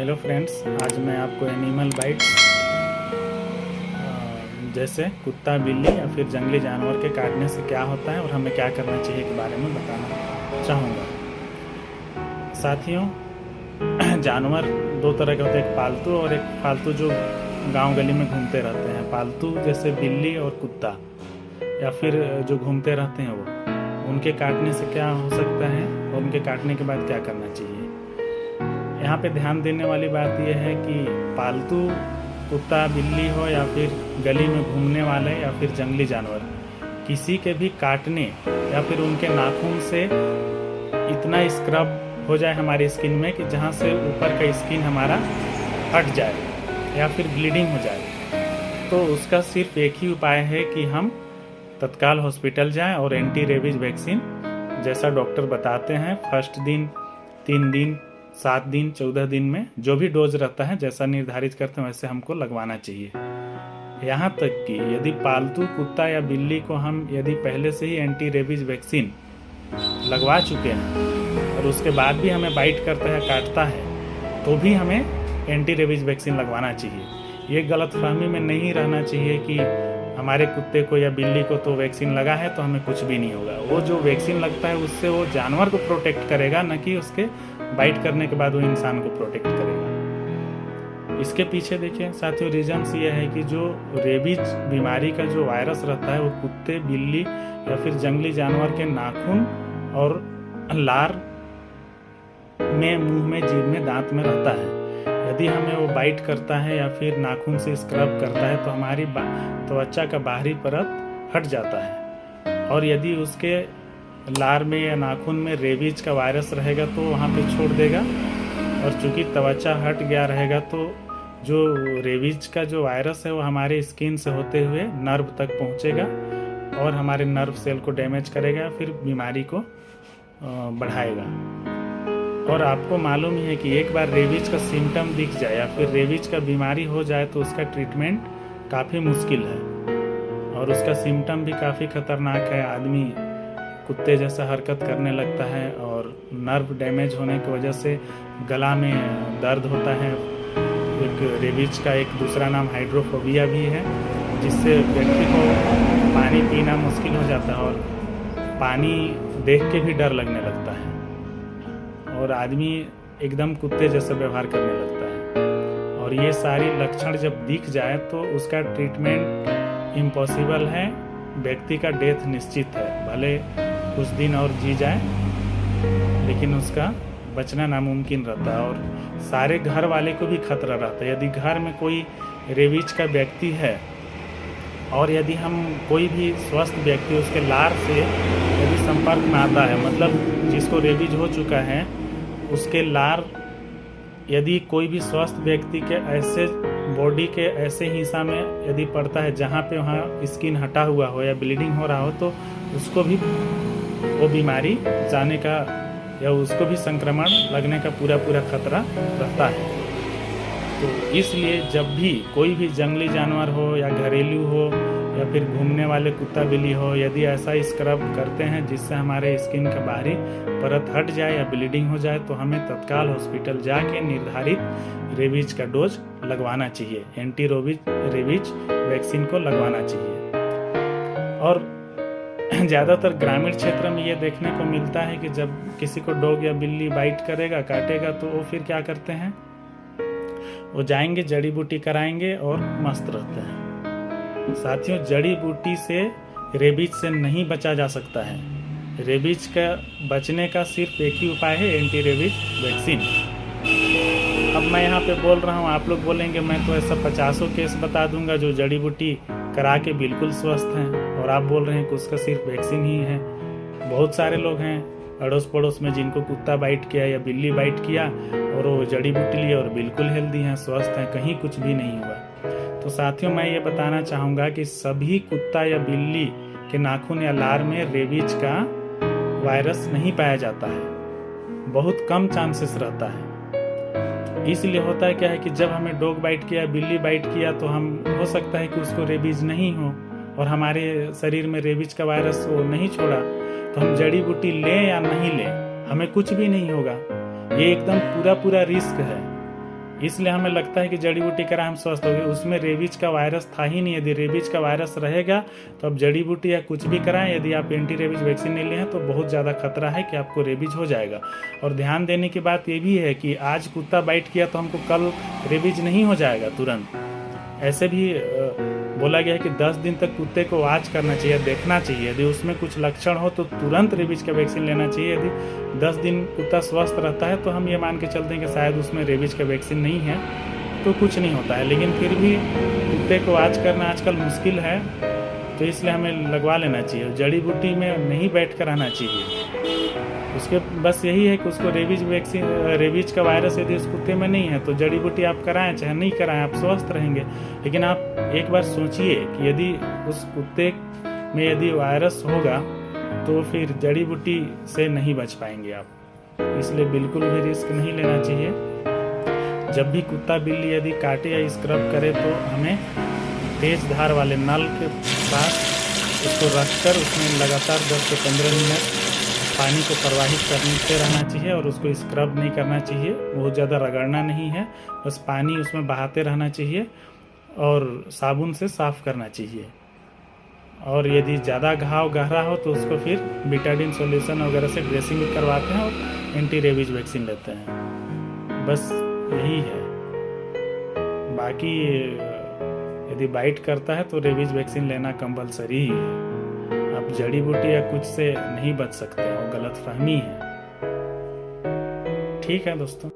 Hello friends, आज मैं आपको एनिमल बाइट्स जैसे कुत्ता, बिल्ली या फिर जंगली जानवर के काटने से क्या होता है और हमें क्या करना चाहिए के बारे में बताना चाहूँगा। साथियों, जानवर दो तरह के होते हैं, एक पालतू और एक फालतू, जो गांव गली में घूमते रहते हैं। पालतू जैसे बिल्ली और कुत्ता या फिर जो घूमते रहते हैं वो, उनके काटने से क्या हो सकता है और उनके काटने के बाद क्या करना चाहिए। यहाँ पे ध्यान देने वाली बात यह है कि पालतू कुत्ता, बिल्ली हो या फिर गली में घूमने वाले या फिर जंगली जानवर, किसी के भी काटने या फिर उनके नाखून से इतना स्क्रब हो जाए हमारी स्किन में कि जहाँ से ऊपर का स्किन हमारा हट जाए या फिर ब्लीडिंग हो जाए, तो उसका सिर्फ एक ही उपाय है कि हम तत्काल हॉस्पिटल जाएं और एंटी रेबीज वैक्सीन जैसा डॉक्टर बताते हैं, फर्स्ट दिन, 3 दिन, 7 दिन, 14 दिन में जो भी डोज रहता है, जैसा निर्धारित करते हैं वैसे हमको लगवाना चाहिए। यहाँ तक कि यदि पालतू कुत्ता या बिल्ली को हम यदि पहले से ही एंटी रेबीज वैक्सीन लगवा चुके हैं और उसके बाद भी हमें बाइट करता है, काटता है, तो भी हमें एंटी रेबीज वैक्सीन लगवाना चाहिए। ये गलतफहमी में नहीं रहना चाहिए कि हमारे कुत्ते को या बिल्ली को तो वैक्सीन लगा है तो हमें कुछ भी नहीं होगा। वो जो वैक्सीन लगता है उससे वो जानवर को प्रोटेक्ट करेगा, न कि उसके बाइट करने के बाद वो इंसान को प्रोटेक्ट करेगा। इसके पीछे देखिए साथियों, रीजन्स ये है कि जो रेबीज बीमारी का जो वायरस रहता है वो कुत्ते, बिल्ली या फिर जंगली जानवर के नाखून और लार में, मुंह में, जीभ में, दांत में रहता है। यदि हमें वो बाइट करता है या फिर नाखून से स्क्रब करता है तो हमारी त्वचा का बाहरी परत हट जाता है, और यदि उसके लार में या नाखून में रेबीज का वायरस रहेगा तो वहाँ पे छोड़ देगा, और चूंकि त्वचा हट गया रहेगा तो जो रेबीज का जो वायरस है वो हमारे स्किन से होते हुए नर्व तक पहुँचेगा और हमारे नर्व सेल को डैमेज करेगा, फिर बीमारी को बढ़ाएगा। और आपको मालूम ही है कि एक बार रेबीज का सिम्टम दिख जाए या फिर रेबीज का बीमारी हो जाए तो उसका ट्रीटमेंट काफ़ी मुश्किल है और उसका सिम्टम भी काफ़ी खतरनाक है। आदमी कुत्ते जैसा हरकत करने लगता है और नर्व डैमेज होने की वजह से गला में दर्द होता है। एक रेबीज का एक दूसरा नाम हाइड्रोफोबिया भी है, जिससे व्यक्ति को पानी पीना मुश्किल हो जाता है और पानी देख के भी डर लगने लगता है और आदमी एकदम कुत्ते जैसा व्यवहार करने लगता है। और ये सारी लक्षण जब दिख जाए तो उसका ट्रीटमेंट इम्पॉसिबल है, व्यक्ति का डेथ निश्चित है। भले कुछ दिन और जी जाए लेकिन उसका बचना नामुमकिन रहता है और सारे घर वाले को भी खतरा रहता है। यदि घर में कोई रेबीज का व्यक्ति है और यदि हम कोई भी स्वस्थ व्यक्ति उसके लार से यदि संपर्क में आता है, मतलब जिसको रेबीज हो चुका है उसके लार यदि कोई भी स्वस्थ व्यक्ति के ऐसे बॉडी के ऐसे हिस्सा में यदि पड़ता है जहाँ पे वहाँ स्किन हटा हुआ हो या ब्लीडिंग हो रहा हो, तो उसको भी वो बीमारी जाने का या उसको भी संक्रमण लगने का पूरा खतरा रहता है। तो इसलिए जब भी कोई भी जंगली जानवर हो या घरेलू हो या फिर घूमने वाले कुत्ता, बिल्ली हो, यदि ऐसा स्क्रब करते हैं जिससे हमारे स्किन का बाहरी परत हट जाए या ब्लीडिंग हो जाए, तो हमें तत्काल हॉस्पिटल जाके निर्धारित रेबीज का डोज लगवाना चाहिए, एंटी रेबीज वैक्सीन को लगवाना चाहिए। और ज़्यादातर ग्रामीण क्षेत्र में ये देखने को मिलता है कि जब किसी को डॉग या बिल्ली बाइट करेगा, काटेगा, तो वो फिर क्या करते हैं, वो जाएंगे जड़ी बूटी कराएंगे और मस्त रहते हैं। साथियों, जड़ी बूटी से रेबीज से नहीं बचा जा सकता है। रेबीज का बचने का सिर्फ एक ही उपाय है, एंटी रेबीज वैक्सीन। अब मैं यहाँ पे बोल रहा हूँ, आप लोग बोलेंगे मैं तो ऐसा 50 केस बता दूंगा जो जड़ी बूटी करा के बिल्कुल स्वस्थ हैं, और आप बोल रहे हैं कि उसका सिर्फ वैक्सीन ही है। बहुत सारे लोग हैं अड़ोस पड़ोस में जिनको कुत्ता बाइट किया या बिल्ली बाइट किया और वो जड़ी बूटी लिए और बिल्कुल हेल्दी हैं, स्वस्थ हैं, कहीं कुछ भी नहीं हुआ। तो साथियों, मैं ये बताना चाहूँगा कि सभी कुत्ता या बिल्ली के नाखून या लार में रेबीज का वायरस नहीं पाया जाता है, बहुत कम चांसेस रहता है। इसलिए होता है क्या है कि जब हमें डॉग बाइट किया, बिल्ली बाइट किया, तो हम हो सकता है कि उसको रेबीज नहीं हो और हमारे शरीर में रेबीज का वायरस वो नहीं छोड़ा, तो हम जड़ी बूटी लें या नहीं लें, हमें कुछ भी नहीं होगा। ये एकदम पूरा रिस्क है। इसलिए हमें लगता है कि जड़ी बूटी कराएं हम स्वस्थ हो गए। उसमें रेबीज का वायरस था ही नहीं। यदि रेबीज का वायरस रहेगा तो आप जड़ी बूटी या कुछ भी कराएं, यदि आप एंटी रेबीज वैक्सीन नहीं लिए हैं तो बहुत ज़्यादा खतरा है कि आपको रेबीज हो जाएगा। और ध्यान देने की बात ये भी है कि आज कुत्ता बाइट किया तो हमको कल रेबीज नहीं हो जाएगा तुरंत। ऐसे भी बोला गया है कि 10 दिन तक कुत्ते को वॉच करना चाहिए, देखना चाहिए। यदि उसमें कुछ लक्षण हो तो तुरंत रेबीज का वैक्सीन लेना चाहिए। यदि 10 दिन कुत्ता स्वस्थ रहता है तो हम ये मान के चलते हैं कि शायद उसमें रेबीज का वैक्सीन नहीं है तो कुछ नहीं होता है। लेकिन फिर भी कुत्ते को वॉच करना आजकल मुश्किल है, तो इसलिए हमें लगवा लेना चाहिए। जड़ी बूटी में नहीं बैठ कर आना चाहिए। उसके बस यही है कि उसको रेबीज वैक्सीन, रेबीज का वायरस यदि उस कुत्ते में नहीं है तो जड़ी बूटी आप कराएं चाहे नहीं कराएं, आप स्वस्थ रहेंगे। लेकिन आप एक बार सोचिए कि यदि उस कुत्ते में यदि वायरस होगा तो फिर जड़ी बूटी से नहीं बच पाएंगे आप। इसलिए बिल्कुल भी रिस्क नहीं लेना चाहिए। जब भी कुत्ता बिल्ली यदि काटे या स्क्रब करे तो हमें तेज धार वाले नल के पास उसको रखकर उसमें लगातार 10 से 15 मिनट पानी को प्रवाहित करते रहना चाहिए और उसको स्क्रब नहीं करना चाहिए। बहुत ज़्यादा रगड़ना नहीं है, बस पानी उसमें बहाते रहना चाहिए और साबुन से साफ़ करना चाहिए। और यदि ज़्यादा घाव गहरा हो तो उसको फिर बीटाडिन सॉल्यूशन वगैरह से ड्रेसिंग करवाते हैं और एंटी रेबीज वैक्सीन लेते हैं। बस यही है। बाकी यदि बाइट करता है तो रेबीज वैक्सीन लेना कंपलसरी ही है। आप जड़ी बूटी या कुछ से नहीं बच सकते, वो गलतफहमी है। ठीक है दोस्तों।